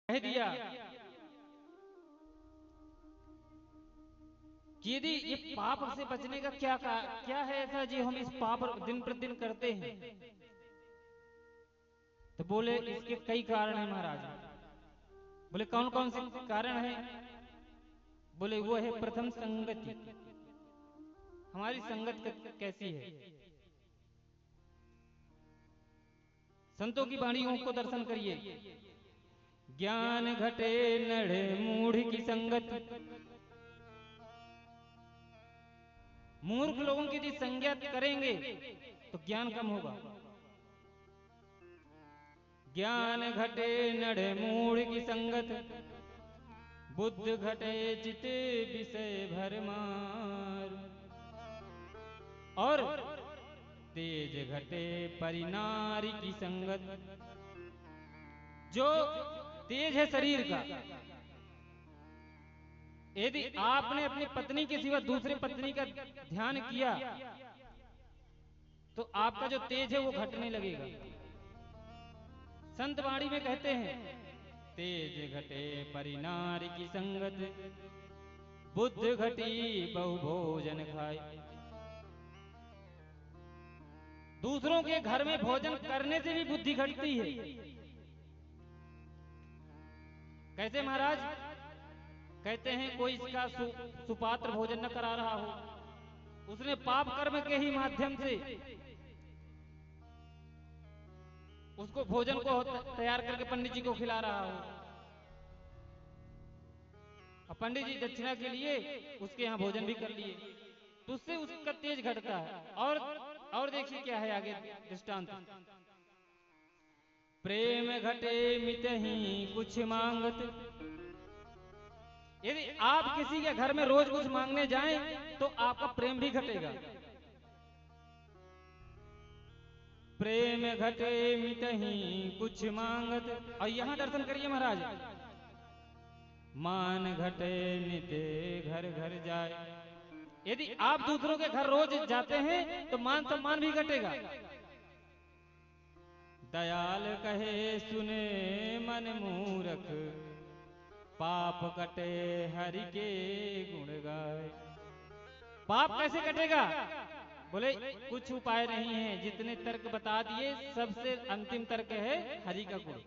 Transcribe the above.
कह दिया कि यदि ये पाप से बचने का क्या है ऐसा जी हम इस पाप दिन प्रतिदिन करते हैं। तो बोले इसके कई कारण हैं महाराज। बोले कौन कौन से कारण हैं? बोले वो है प्रथम संगति, हमारी संगत कैसी है। संतों की वाणियों को दर्शन करिए। ज्ञान घटे नढ़ मूढ़ की संगत, मूर्ख लोगों की यदि संगत करेंगे तो ज्ञान कम होगा। ज्ञान घटे नढ़ मूढ़ की संगत, बुद्ध घटे चित विषय भरमार, और तेज घटे परिनारी की संगत। जो तेज है शरीर का, यदि आपने अपनी पत्नी के सिवा दूसरी पत्नी का ध्यान किया तो आपका जो तेज है वो घटने लगेगा। संत वाणी में कहते हैं तेज घटे परिनारी की संगत, बुद्ध घटी बहु भोजन खाए। दूसरों के घर में भोजन करने से भी बुद्धि घटती है। कैसे महाराज? कहते हैं कोई इसका सुपात्र भोजन न करा रहा हो, उसने पाप कर्म के ही माध्यम से उसको भोजन को तैयार करके पंडित जी को खिला रहा हो, और पंडित जी दक्षिणा के लिए उसके यहाँ भोजन भी कर लिए, तो उससे उसका तेज घटता है। और देखिए क्या है आगे दृष्टांत। प्रेम घटे मितहि कुछ मांगत, यदि आप किसी के घर में रोज कुछ मांगने जाएं तो आपका प्रेम भी घटेगा। प्रेम घटे मितहि कुछ मांगत, और यहां दर्शन करिए महाराज। मान घटे नित्य घर घर जाए, यदि आप दूसरों के घर रोज जाते हैं तो मान सम्मान भी घटेगा। दयाल कहे सुने मन मूरख, पाप कटे हरि के गुण गाए। पाप कैसे कटेगा? बोले कुछ उपाय नहीं है, जितने तर्क बता दिए सबसे अंतिम तर्क है हरि का गुण।